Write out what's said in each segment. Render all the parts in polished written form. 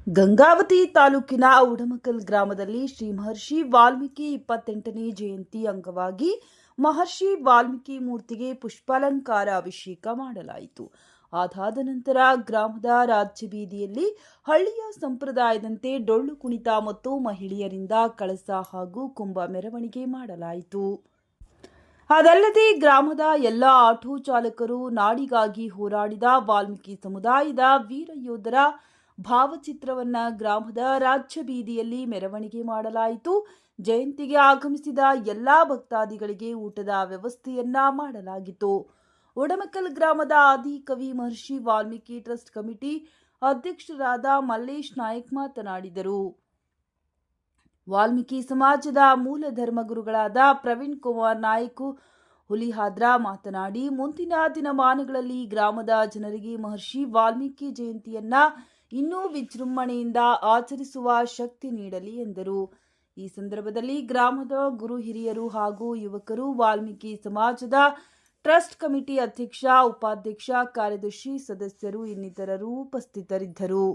ಗಂಗಾವತಿ ತಾಲೂಕಿನ ಉಡಮಕಲ್ ಗ್ರಾಮದಲ್ಲಿ ಶ್ರೀ ಮಹರ್ಷಿ ವಾಲ್ಮೀಕಿ 28ನೇ ಜಯಂತಿ ಅಂಗವಾಗಿ ಮಹರ್ಷಿ ವಾಲ್ಮೀಕಿ ಮೂರ್ತಿಗೆ ಪುಷ್ಪಾಲಂಕಾರ ಅಭಿಷೇಕ ಮಾಡಲಾಯಿತು. ಅದಾದ ನಂತರ ಗ್ರಾಮದ ರಾಜ್ಯ ಬೀದಿಯಲ್ಲಿ ಹಳ್ಳಿಯ ಸಂಪ್ರದಾಯದಂತೆ ಡೊಳ್ಳು ಕುಣಿತ ಮತ್ತು ಮಹಿಳೆಯರಿಂದ ಕಳಸ ಹಾಗೂ ಕುಂಭ ಮೆರವಣಿಗೆ ಮಾಡಲಾಯಿತು. ಅದಲ್ಲದೆ ಗ್ರಾಮದ ಎಲ್ಲ ಆಟೋ ಚಾಲಕರು ನಾಡಿಗಾಗಿ ಹೋರಾಡಿದ ವಾಲ್ಮೀಕಿ ಸಮುದಾಯದ ವೀರ ಯೋಧರ ಭಾವಚಿತ್ರವನ್ನ ಗ್ರಾಮದ ರಾಜ್ಯ ಬೀದಿಯಲ್ಲಿ ಮೆರವಣಿಗೆ ಮಾಡಲಾಯಿತು. ಜಯಂತಿಗೆ ಆಗಮಿಸಿದ ಎಲ್ಲಾ ಭಕ್ತಾದಿಗಳಿಗೆ ಊಟದ ವ್ಯವಸ್ಥೆಯನ್ನ ಮಾಡಲಾಗಿತ್ತು. ಉಡಮಕಲ್ ಗ್ರಾಮದ ಆದಿಕವಿ ಮಹರ್ಷಿ ವಾಲ್ಮೀಕಿ ಟ್ರಸ್ಟ್ ಕಮಿಟಿ ಅಧ್ಯಕ್ಷರಾದ ಮಲ್ಲೇಶ್ ನಾಯಕ್ ಮಾತನಾಡಿದರು. ವಾಲ್ಮೀಕಿ ಸಮಾಜದ ಮೂಲ ಧರ್ಮಗುರುಗಳಾದ ಪ್ರವೀಣ್ ಕುಮಾರ್ ನಾಯಕ್ ಹುಲಿಹಾದ್ರ ಮಾತನಾಡಿ, ಮುಂದಿನ ದಿನಮಾನಗಳಲ್ಲಿ ಗ್ರಾಮದ ಜನರಿಗೆ ಮಹರ್ಷಿ ವಾಲ್ಮೀಕಿ ಜಯಂತಿಯನ್ನ ಇನ್ನೂ ವಿಜೃಂಭಣೆಯಿಂದ ಆಚರಿಸುವ ಶಕ್ತಿ ನೀಡಲಿ ಎಂದರು. ಈ ಸಂದರ್ಭದಲ್ಲಿ ಗ್ರಾಮದ ಗುರು ಹಿರಿಯರು ಹಾಗೂ ಯುವಕರು, ವಾಲ್ಮೀಕಿ ಸಮಾಜದ ಟ್ರಸ್ಟ್ ಕಮಿಟಿ ಅಧ್ಯಕ್ಷ, ಉಪಾಧ್ಯಕ್ಷ, ಕಾರ್ಯದರ್ಶಿ, ಸದಸ್ಯರು ಇನ್ನಿತರರು ಉಪಸ್ಥಿತರಿದ್ದರು.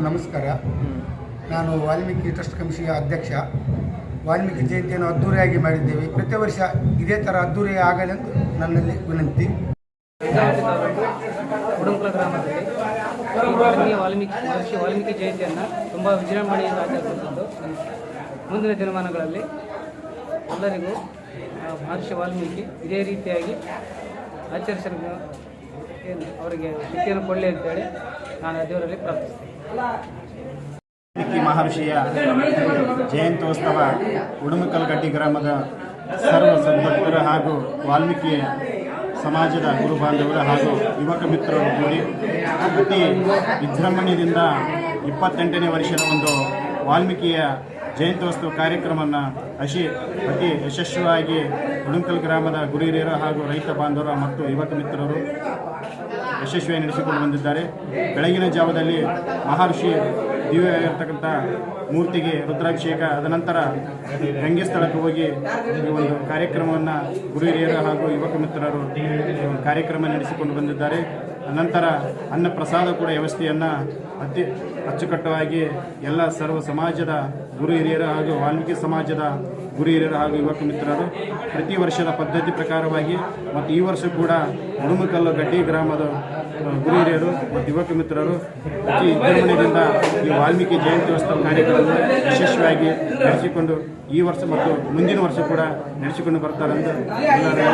ನಮಸ್ಕಾರ. ನಾನು ವಾಲ್ಮೀಕಿ ಟ್ರಸ್ಟ್ ಕಮಿಟಿಯ ಅಧ್ಯಕ್ಷ. ವಾಲ್ಮೀಕಿ ಜಯಂತಿಯನ್ನು ಅದ್ದೂರಿಯಾಗಿ ಮಾಡಿದ್ದೇವೆ. ಪ್ರತಿ ವರ್ಷ ಇದೇ ಥರ ಅದ್ದೂರಿ ಆಗಲೆಂದು ನನ್ನಲ್ಲಿ ವಿನಂತಿ. ಉಡಮಕಲ್ ಗ್ರಾಮದಲ್ಲಿ ವಾಲ್ಮೀಕಿ ಜಯಂತಿಯನ್ನು ತುಂಬ ವಿಜೃಂಭಣೆಯಿಂದ ಆಚರಿಸುತ್ತಿದ್ದು, ಮುಂದಿನ ದಿನಮಾನಗಳಲ್ಲಿ ಎಲ್ಲರಿಗೂ ಮಹರ್ಷಿ ವಾಲ್ಮೀಕಿ ಇದೇ ರೀತಿಯಾಗಿ ಆಚರಿಸಲು ಅವರಿಗೆ ಶಕ್ತಿಯನ್ನು ಕೊಡಲಿ ಅಂತೇಳಿ ನಾನು ದೇವರಲ್ಲಿ ಪ್ರಾರ್ಥಿಸ್ತೇನೆ. ವಾಲ್ಮೀಕಿ ಮಹರ್ಷಿಯ ಜಯಂತ್ಯೋತ್ಸವ ಉಡಮಕಲ್ಗಟ್ಟಿ ಗ್ರಾಮದ ಸರ್ವ ಸದ್ಭಕ್ತರು ಹಾಗೂ ವಾಲ್ಮೀಕಿ ಸಮಾಜದ ಗುರು ಬಾಂಧವರು ಹಾಗೂ ಯುವಕ ಮಿತ್ರರು ಕೂಡಿ ಅತಿ ವಿಜೃಂಭಣೆಯಿಂದ 28ನೇ ವರ್ಷದ ಒಂದು ವಾಲ್ಮೀಕಿಯ ಜಯಂತ್ಯೋತ್ಸವ ಕಾರ್ಯಕ್ರಮವನ್ನು ಅತಿ ಯಶಸ್ವಿಯಾಗಿ ಉಡಮಕಲ್ ಗ್ರಾಮದ ಗುರು ಹಿರಿಯರು ಹಾಗೂ ರೈತ ಬಾಂಧವರು ಮತ್ತು ಯುವಕ ಮಿತ್ರರು ಯಶಸ್ವಿಯಾಗಿ ನಡೆಸಿಕೊಂಡು ಬಂದಿದ್ದಾರೆ. ಬೆಳಗಿನ ಜಾವದಲ್ಲಿ ಮಹರ್ಷಿ ದಿವ್ಯವಾಗಿರ್ತಕ್ಕಂಥ ಮೂರ್ತಿಗೆ ರುದ್ರಾಭಿಷೇಕ, ಅದನಂತರ ಗಂಗೆ ಸ್ಥಳಕ್ಕೆ ಹೋಗಿ ಈ ಒಂದು ಕಾರ್ಯಕ್ರಮವನ್ನು ಗುರು ಹಿರಿಯರು ಹಾಗೂ ಯುವಕ ಮಿತ್ರರು ಕಾರ್ಯಕ್ರಮ ನಡೆಸಿಕೊಂಡು ಬಂದಿದ್ದಾರೆ. ನಂತರ ಅನ್ನ ಪ್ರಸಾದ ಕೂಡ ವ್ಯವಸ್ಥೆಯನ್ನು ಅತಿ ಅಚ್ಚುಕಟ್ಟವಾಗಿ ಎಲ್ಲ ಸರ್ವ ಸಮಾಜದ ಗುರು ಹಿರಿಯರು ಹಾಗೂ ವಾಲ್ಮೀಕಿ ಸಮಾಜದ ಗುರು ಹಿರಿಯರು ಹಾಗೂ ಯುವಕ ಮಿತ್ರರು ಪ್ರತಿ ವರ್ಷದ ಪದ್ಧತಿ ಪ್ರಕಾರವಾಗಿ ಮತ್ತು ಈ ವರ್ಷ ಕೂಡ ಉಡಮಕಲ್ಲು ಗಡ್ಡಿ ಗ್ರಾಮದ ಗುರು ಹಿರಿಯರು ಮತ್ತು ಯುವಕ ಮಿತ್ರರು ಅತಿ ವಿಜೃಂಭಣೆಯಿಂದ ಈ ವಾಲ್ಮೀಕಿ ಜಯಂತ್ಯೋತ್ಸವ ಕಾರ್ಯಕ್ರಮ ಯಶಸ್ವಿಯಾಗಿ ನಡೆಸಿಕೊಂಡು ಈ ವರ್ಷ ಮತ್ತು ಮುಂದಿನ ವರ್ಷ ಕೂಡ ನಡೆಸಿಕೊಂಡು ಬರ್ತಾರೆಂದು ಎಲ್ಲರೂ